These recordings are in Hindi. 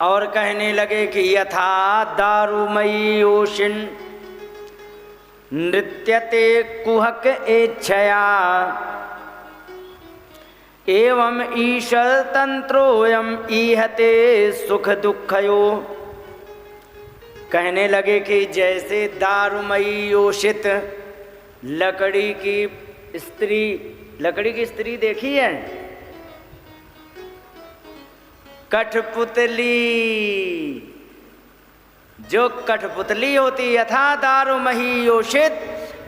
और कहने लगे कि यथा दारुमयी ओशिन नृत्यते कुहक एच्छया एवं ईश्वर तंत्रोयम ईहते सुख दुखयो। कहने लगे कि जैसे दारुमयी योषित लकड़ी की स्त्री देखी है, कठपुतली, जो कठपुतली होती, यथा दारुमयी योषित,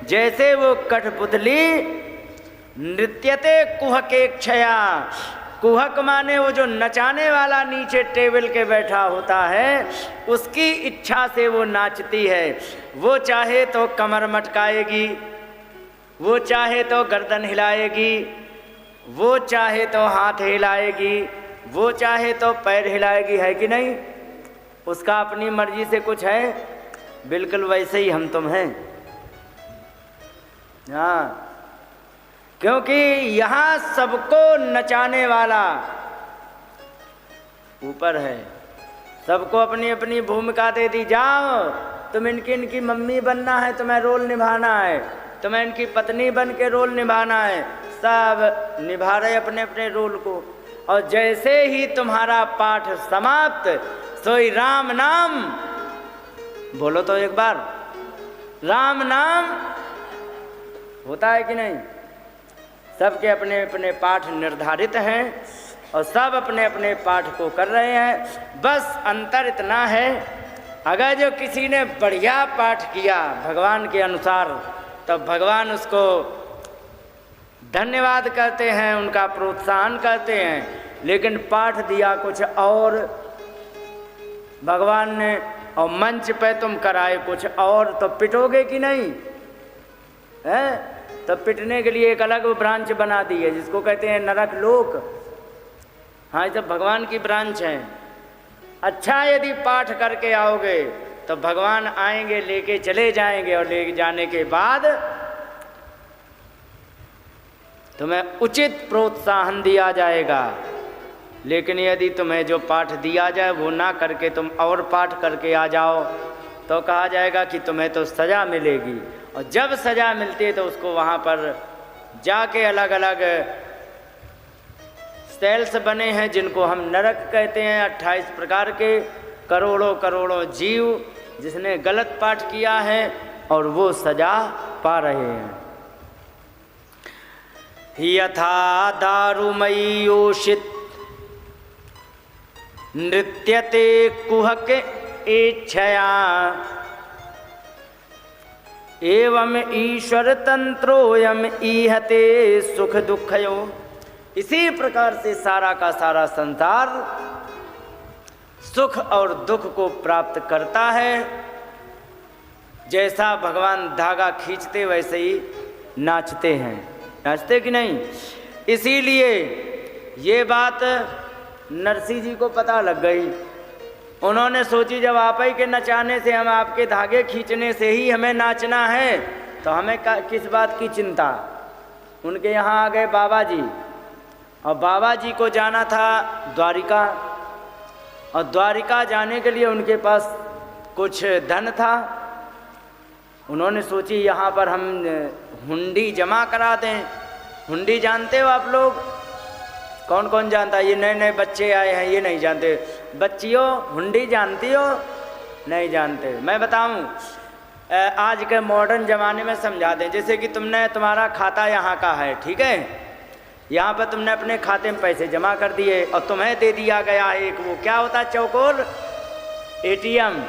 जैसे वो कठपुतली नृत्यते कुहके क्षया। कुहक माने वो जो नचाने वाला नीचे टेबल के बैठा होता है, उसकी इच्छा से वो नाचती है। वो चाहे तो कमर मटकाएगी, वो चाहे तो गर्दन हिलाएगी, वो चाहे तो हाथ हिलाएगी, वो चाहे तो पैर हिलाएगी, है कि नहीं? उसका अपनी मर्जी से कुछ है? बिल्कुल वैसे ही हम तुम हैं। हाँ, क्योंकि यहाँ सबको नचाने वाला ऊपर है। सबको अपनी अपनी भूमिका दे दी, जाओ तुम इनकी मम्मी बनना है, तुम्हें रोल निभाना है, तुम्हें इनकी पत्नी बन के रोल निभाना है। सब निभा रहे अपने अपने रोल को। और जैसे ही तुम्हारा पाठ समाप्त, सोई राम नाम बोलो तो एक बार, राम नाम होता है कि नहीं? सबके अपने अपने पाठ निर्धारित हैं और सब अपने अपने पाठ को कर रहे हैं। बस अंतर इतना है, अगर जो किसी ने बढ़िया पाठ किया भगवान के अनुसार, तो भगवान उसको धन्यवाद करते हैं, उनका प्रोत्साहन करते हैं। लेकिन पाठ दिया कुछ और भगवान ने, और मंच पे तुम कराए कुछ और, तो पिटोगे कि नहीं? है तो पिटने के लिए एक अलग ब्रांच बना दी है, जिसको कहते हैं नरक लोक। हाँ, ये सब भगवान की ब्रांच है। अच्छा, यदि पाठ करके आओगे तो भगवान आएंगे, लेके चले जाएंगे, और ले जाने के बाद तुम्हें उचित प्रोत्साहन दिया जाएगा। लेकिन यदि तुम्हें जो पाठ दिया जाए वो ना करके तुम और पाठ करके आ जाओ, तो कहा जाएगा कि तुम्हें तो सज़ा मिलेगी। और जब सज़ा मिलती है तो उसको वहाँ पर जाके अलग अलग सेल्स बने हैं, जिनको हम नरक कहते हैं। 28 प्रकार के करोड़ों करोड़ों जीव जिसने गलत पाठ किया है, और वो सज़ा पा रहे हैं। यथा दारुमयी योषित नृत्यते कुहक एच्छया एवं ईश्वर तंत्रोयम ईहते सुख दुखयो। इसी प्रकार से सारा का सारा संसार सुख और दुख को प्राप्त करता है। जैसा भगवान धागा खींचते वैसे ही नाचते हैं। नाचते कि नहीं? इसीलिए ये बात नरसिंह जी को पता लग गई। उन्होंने सोची, जब आप ही के नचाने से, हम आपके धागे खींचने से ही हमें नाचना है, तो हमें किस बात की चिंता। उनके यहाँ आ गए बाबा जी, और बाबा जी को जाना था द्वारिका, और द्वारिका जाने के लिए उनके पास कुछ धन था। उन्होंने सोची यहाँ पर हम हुंडी जमा करा दें। हुंडी जानते हो आप लोग? कौन कौन जानता है? ये नए नए बच्चे आए हैं, ये नहीं जानते। बच्चियों, हुंडी जानती हो? नहीं जानते। मैं बताऊं, आज के मॉडर्न ज़माने में समझा दें। जैसे कि तुम्हारा खाता यहाँ का है, ठीक है? यहाँ पर तुमने अपने खाते में पैसे जमा कर दिए, और तुम्हें दे दिया गया एक, वो क्या होता है, चौकोर ATM।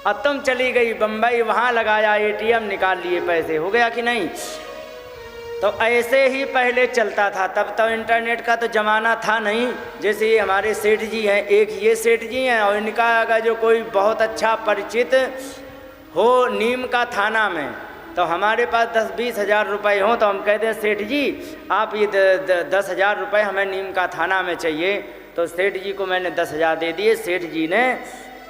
अब तुम चली गई बम्बई, वहाँ लगाया ATM, निकाल लिए पैसे। हो गया कि नहीं? तो ऐसे ही पहले चलता था। तब तो इंटरनेट का तो ज़माना था नहीं। जैसे ये हमारे सेठ जी हैं, एक ये सेठ जी हैं, और इनका अगर जो कोई बहुत अच्छा परिचित हो नीम का थाना में, तो हमारे पास 10-20 हज़ार रुपये हों, तो हम कहते हैं सेठ जी आप ये 10,000 रुपये हमें नीम का थाना में चाहिए। तो सेठ जी को मैंने 10,000 दे दिए। सेठ जी ने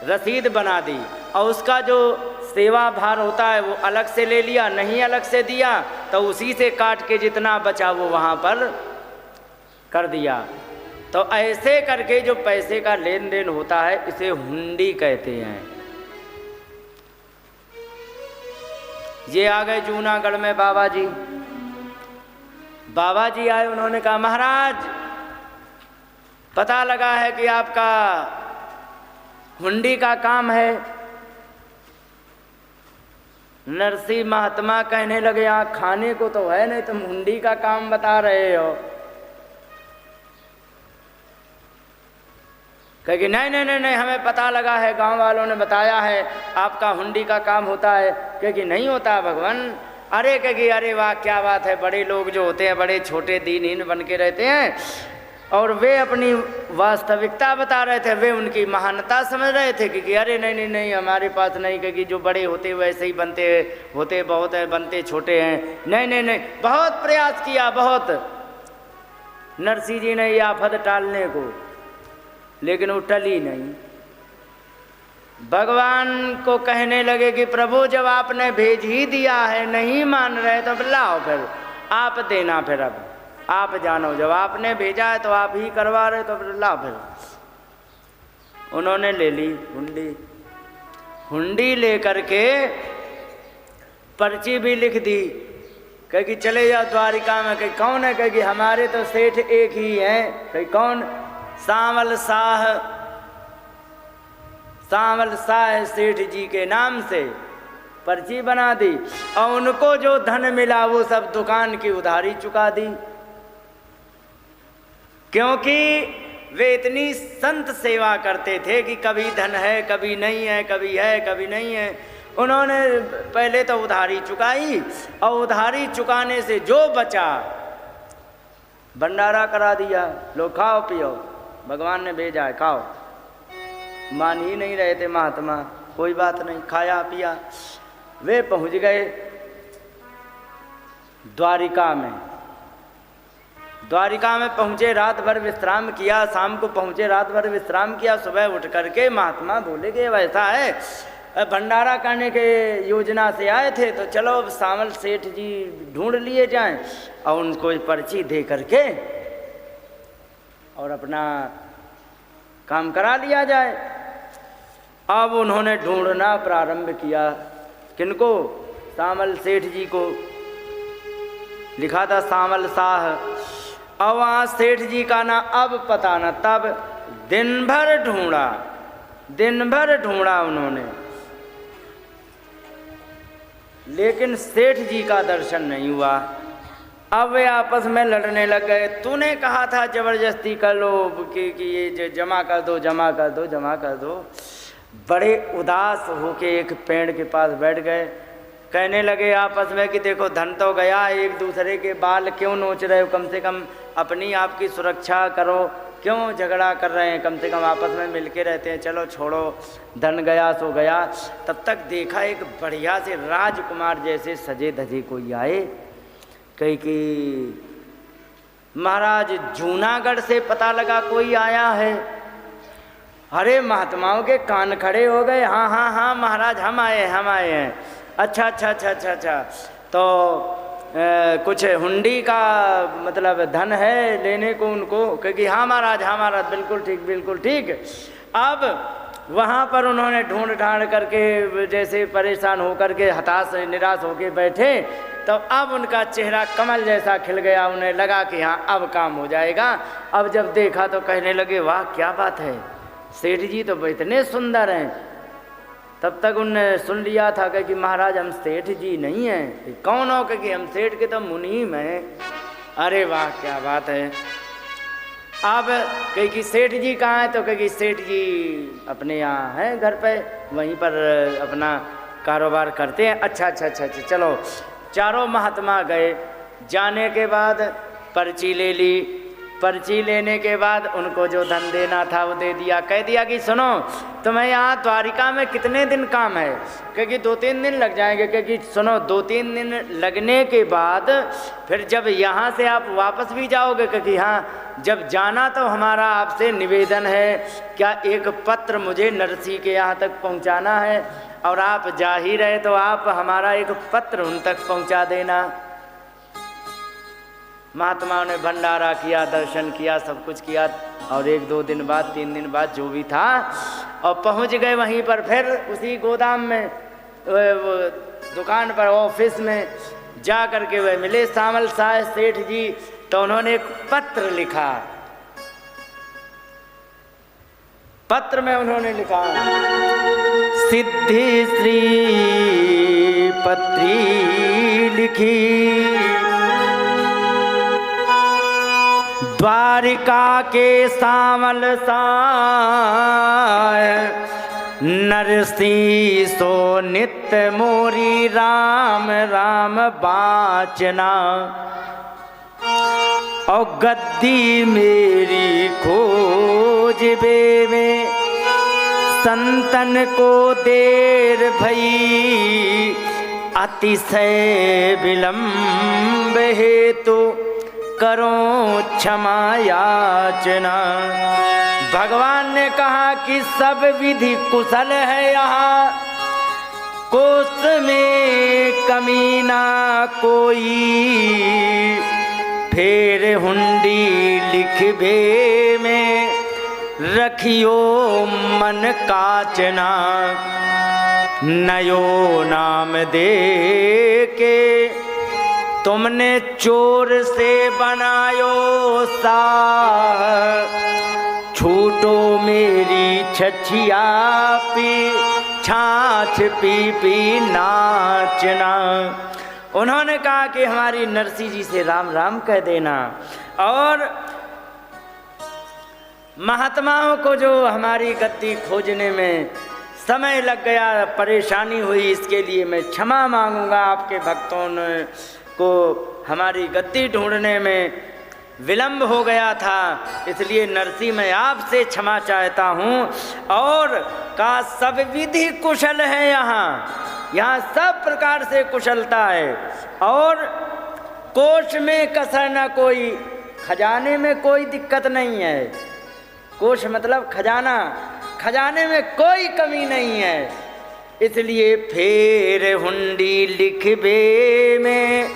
रसीद बना दी, और उसका जो सेवा भार होता है वो अलग से ले लिया, नहीं अलग से दिया, तो उसी से काट के जितना बचा वो वहाँ पर कर दिया। तो ऐसे करके जो पैसे का लेन देन होता है इसे हुंडी कहते हैं। ये आ गए जूनागढ़ में बाबा जी। बाबा जी आए, उन्होंने कहा महाराज पता लगा है कि आपका हुंडी का काम है। नरसिंह महात्मा कहने लगे यहाँ खाने को तो है नहीं, तुम हुंडी का काम बता रहे हो। कहेगी नहीं नहीं नहीं नहीं, हमें पता लगा है, गांव वालों ने बताया है आपका हुंडी का काम होता है। कहेगी नहीं होता भगवान। अरे कहेगी अरे वाह क्या बात है, बड़े लोग जो होते हैं बड़े छोटे दीनहीन बन के रहते हैं, और वे अपनी वास्तविकता बता रहे थे, वे उनकी महानता समझ रहे थे कि अरे नहीं नहीं नहीं हमारे पास नहीं, क्योंकि जो बड़े होते वैसे ही बनते होते बहुत है, बनते छोटे हैं। नहीं नहीं नहीं, बहुत प्रयास किया, बहुत नरसिंह जी ने ये आफत टालने को, लेकिन वो टली नहीं। भगवान को कहने लगे कि प्रभु जब आपने भेज ही दिया है, नहीं मान रहे तो लाओ फिर आप देना, फिर अब आप जानो, जब आपने भेजा है तो आप ही करवा रहे तो फिर लाओ फिर। उन्होंने ले ली हुंडी। हुंडी लेकर के पर्ची भी लिख दी, कहे चले जाओ द्वारिका में। कहीं कौन है? कहे हमारे तो सेठ एक ही हैं। कहीं कौन? सांवल शाह, सांवल शाह सेठ जी के नाम से पर्ची बना दी, और उनको जो धन मिला वो सब दुकान की उधारी चुका दी, क्योंकि वे इतनी संत सेवा करते थे कि कभी धन है कभी नहीं है, कभी है कभी नहीं है। उन्होंने पहले तो उधारी चुकाई, और उधारी चुकाने से जो बचा भंडारा करा दिया, लो खाओ पियो, भगवान ने भेजा है खाओ। मान ही नहीं रहे थे महात्मा, कोई बात नहीं, खाया पिया। वे पहुंच गए द्वारिका में। द्वारिका में पहुंचे, रात भर विश्राम किया, शाम को पहुंचे, रात भर विश्राम किया। सुबह उठ करके महात्मा बोले कि वैसा है, भंडारा करने के योजना से आए थे, तो चलो सांवल सेठ जी ढूंढ लिए जाएं और उनको पर्ची दे करके और अपना काम करा लिया जाए। अब उन्होंने ढूंढना प्रारंभ किया। किनको? सांवल सेठ जी को। लिखा था सांवल शाह। अब वहाँ सेठ जी का ना अब पता न तब। दिन भर ढूंढा, दिन भर ढूंढा उन्होंने, लेकिन सेठ जी का दर्शन नहीं हुआ। अब वे आपस में लड़ने लग गए। तूने कहा था जबरदस्ती कर लो कि ये जमा कर दो, जमा कर दो, जमा कर दो। बड़े उदास होके एक पेड़ के पास बैठ गए। कहने लगे आपस में कि देखो धन तो गया, एक दूसरे के बाल क्यों नोच रहे हो, कम से कम अपनी आपकी सुरक्षा करो, क्यों झगड़ा कर रहे हैं, कम से कम आपस में मिलके रहते हैं, चलो छोड़ो, धन गया सो गया। तब तक देखा एक बढ़िया से राजकुमार जैसे सजे धजे कोई आए। कही कि महाराज जूनागढ़ से पता लगा कोई आया है। अरे महात्माओं के कान खड़े हो गए। हाँ हाँ हाँ महाराज हम आए, हम आए हैं। अच्छा अच्छा अच्छा अच्छा अच्छा, तो कुछ हुंडी का मतलब धन है लेने को उनको? क्योंकि हाँ महाराज, हाँ महाराज, बिल्कुल ठीक, बिल्कुल ठीक। अब वहाँ पर उन्होंने ढूंढ ढांड करके जैसे परेशान होकर के हताश निराश होकर बैठे, तो अब उनका चेहरा कमल जैसा खिल गया। उन्हें लगा कि हाँ अब काम हो जाएगा। अब जब देखा तो कहने लगे वाह क्या बात है, सेठ जी तो इतने सुंदर हैं। तब तक उनने सुन लिया था कि महाराज हम सेठ जी नहीं हैं। कौन हो? कि हम सेठ के तो मुनीम हैं। अरे वाह क्या बात है। अब कही कि सेठ जी कहाँ हैं? तो कही सेठ जी अपने यहाँ हैं घर पे, वहीं पर अपना कारोबार करते हैं। अच्छा अच्छा अच्छा अच्छा, चलो। चारों महात्मा गए। जाने के बाद पर्ची ले ली। पर्ची लेने के बाद उनको जो धन देना था वो दे दिया। कह दिया कि सुनो तुम्हें यहाँ द्वारिका में कितने दिन काम है? क्योंकि 2-3 दिन लग जाएंगे। क्योंकि सुनो 2-3 दिन लगने के बाद फिर जब यहाँ से आप वापस भी जाओगे, क्योंकि हाँ जब जाना तो हमारा आपसे निवेदन है, क्या एक पत्र मुझे नरसिंह के यहाँ तक पहुँचाना है, और आप जा ही रहे तो आप हमारा एक पत्र उन तक पहुँचा देना। महात्माओं ने भंडारा किया, दर्शन किया, सब कुछ किया। और 1-2 दिन बाद 3 दिन बाद जो भी था, और पहुंच गए वहीं पर। फिर उसी गोदाम में वो दुकान पर ऑफिस में जा कर के वह मिले सामल शाह सेठ जी। तो उन्होंने एक पत्र लिखा। पत्र में उन्होंने लिखा, सिद्धि श्री पत्री लिखी, द्वारिका के सामल साय नरसी सो नित्य मोरी राम राम बाचना, और गद्दी मेरी खोज बेवे संतन को देर भई, अतिशय विलंब हेतु करो क्षमा याचना। भगवान ने कहा कि सब विधि कुशल है यहाँ, कोष में कमी ना कोई, फेर हुंडी लिखबे में रखियो मन काचना, नयो नाम दे के तुमने चोर से बनायो साह, छूटो मेरी छछिया पी छाछ पी पी नाचना। उन्होंने कहा कि हमारी नरसी जी से राम राम कह देना, और महात्माओं को जो हमारी गद्दी खोजने में समय लग गया, परेशानी हुई, इसके लिए मैं क्षमा मांगूंगा। आपके भक्तों को हमारी गद्दी ढूंढने में विलंब हो गया था, इसलिए नरसी मैं आपसे क्षमा चाहता हूँ। और का सब विधि कुशल है यहाँ सब प्रकार से कुशलता है, और कोष में कसर न कोई, खजाने में कोई दिक्कत नहीं है। कोष मतलब खजाना, खजाने में कोई कमी नहीं है। इसलिए फेर हुंडी लिखबे में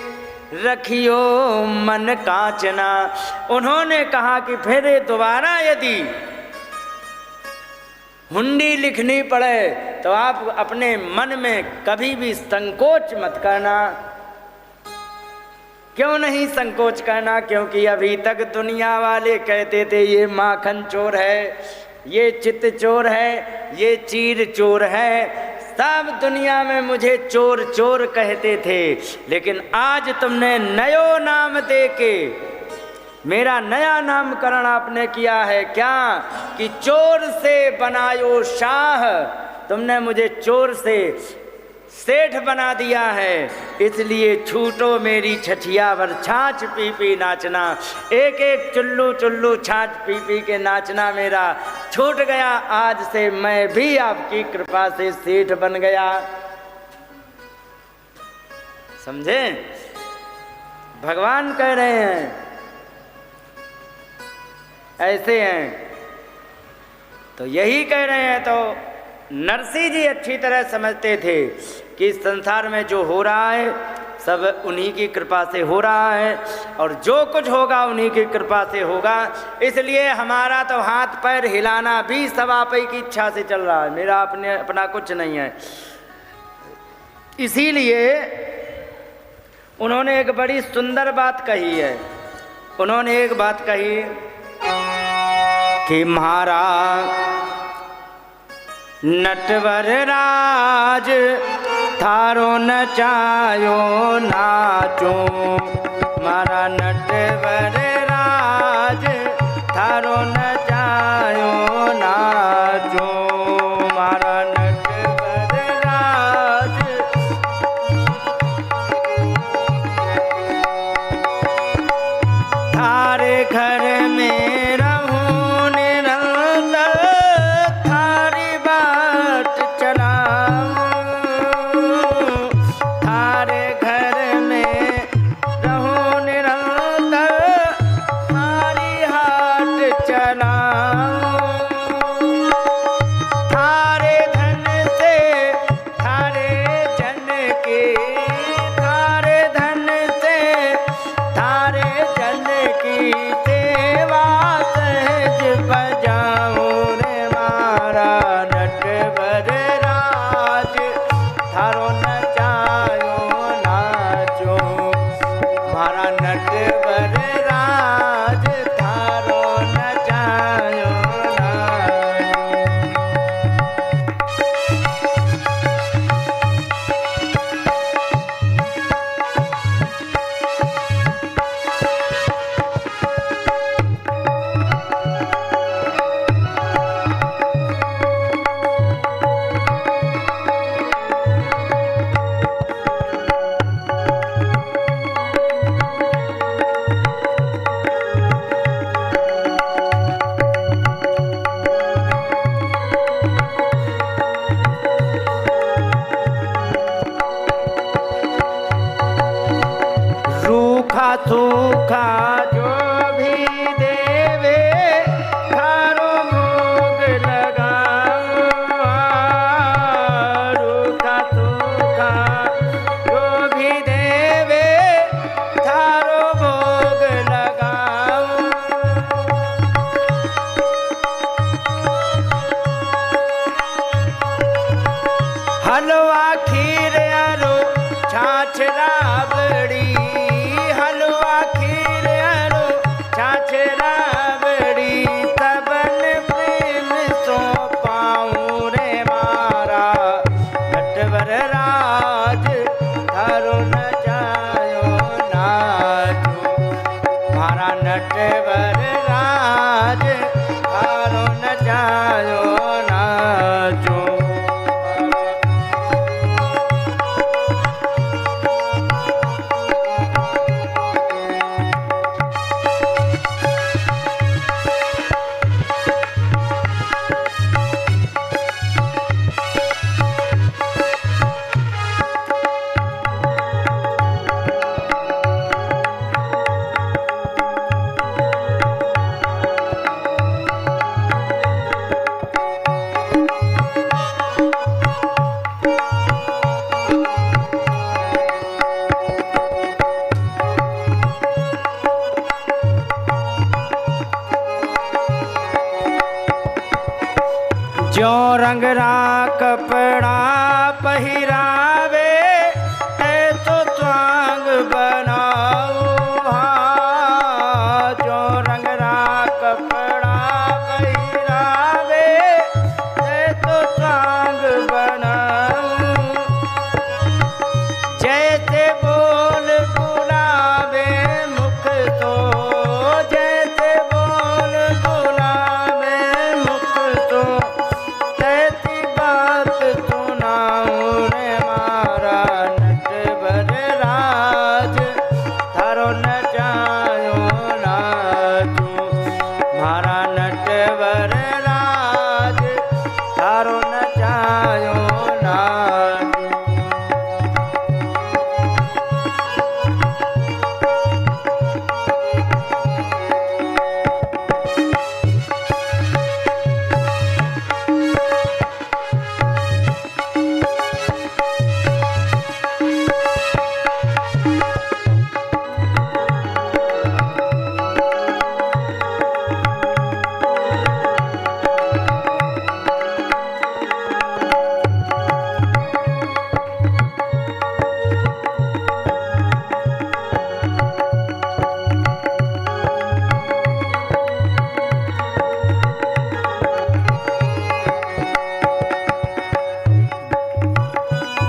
रखियो मन काचना। उन्होंने कहा कि फिर दोबारा यदि हुंडी लिखनी पड़े तो आप अपने मन में कभी भी संकोच मत करना। क्यों नहीं संकोच करना? क्योंकि अभी तक दुनिया वाले कहते थे ये माखन चोर है, ये चित चोर है, ये चीर चोर है, सब दुनिया में मुझे चोर चोर कहते थे। लेकिन आज तुमने नयो नाम दे के मेरा नया नामकरण आपने किया है। क्या कि चोर से बनायो शाह, तुमने मुझे चोर से सेठ बना दिया है। इसलिए छूटो मेरी छछिया भर छाछ पी पी नाचना। एक एक चुल्लू चुल्लू छाछ पी पी के नाचना मेरा छूट गया। आज से मैं भी आपकी कृपा से सेठ बन गया। समझे? भगवान कह रहे हैं ऐसे हैं, तो यही कह रहे हैं। तो नरसी जी अच्छी तरह समझते थे कि संसार में जो हो रहा है सब उन्हीं की कृपा से हो रहा है, और जो कुछ होगा उन्हीं की कृपा से होगा। इसलिए हमारा तो हाथ पैर हिलाना भी सब आप ही की इच्छा से चल रहा है, मेरा अपना कुछ नहीं है। इसीलिए उन्होंने एक बड़ी सुंदर बात कही है। उन्होंने एक बात कही कि महाराज नटवर राज थारो नचायो नाचो, मारा नटवर राज थारो नचायो नाचो, मारा नटवर राज थारे घर में रहूं निरंतर, थारी बाट चलाऊं, थारे घर में रहूं निरंतर, थारी हाट चलाऊं। सूखा जो भी देवे थारो भोग लगाओ। रूखा सूखा जो भी देवे थारो भोग लगाओ। हलवा खीर अरो छाछ राबड़ी, हलवा खीर अरो छाछ राबड़ी, सबन प्रेम सो पाऊं रे मारा नटवर राज थारो न जायो नाचो। मारा नटवर राज थारो न जायो नाचो। जो रंगरा कपड़ा पहिरावे ऐसो स्वांग बनाओ। हाँ, जो रंगरा कपड़ा पहिरावे ऐसो स्वांग बनाओ। जैसे बोल बुलावे मुख तो, जैसे बोल बुलावे मुख तो, ऐसी बात सुनाऊं रे मारा नटवर राज थारो न जायो नाचो। मारा नटवर राज थारो न जायो नाचो।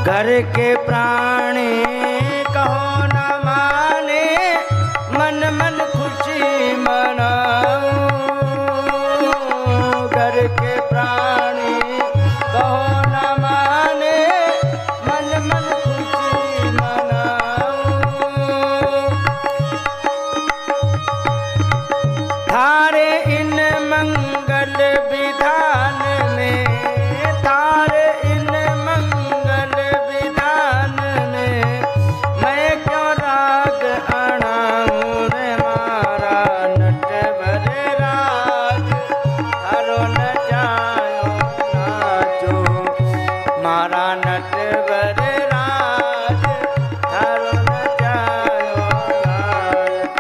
घर के प्राणी कहो न माने, मन मन खुशी मनाओ। घर के प्राणी कहो न माने, मन मन खुशी मनाओ। थारे इन मंगल विधान में, थारे इन मंगल विधान में मैं क्यों राग अणाऊं रे मारा नटवर राज थारो न जायो नाचो। मारा नटवर राज थारो न जायो नाचो।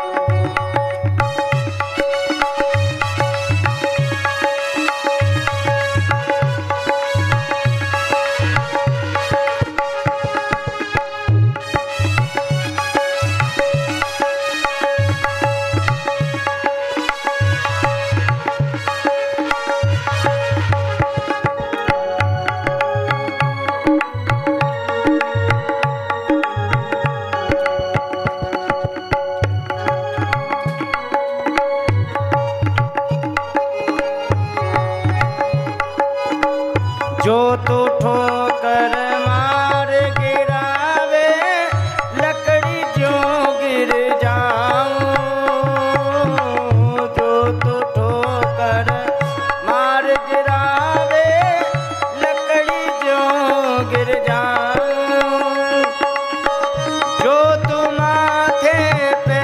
जो तो ठोकर मार गिरावे लकड़ी जो गिर जाऊं। जो तो ठोकर मार गिरावे लकड़ी जो गिर जाऊं। जो तो माथे पे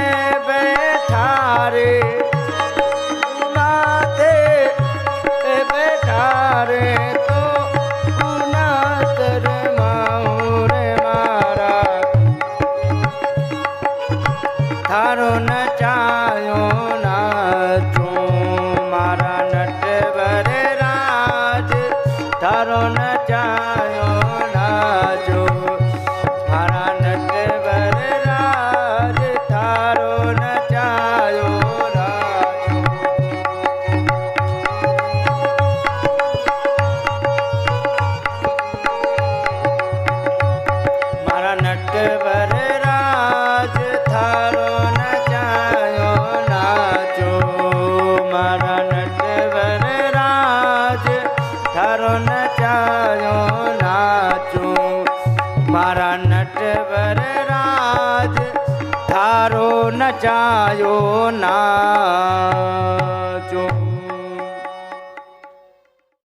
नचायो ना।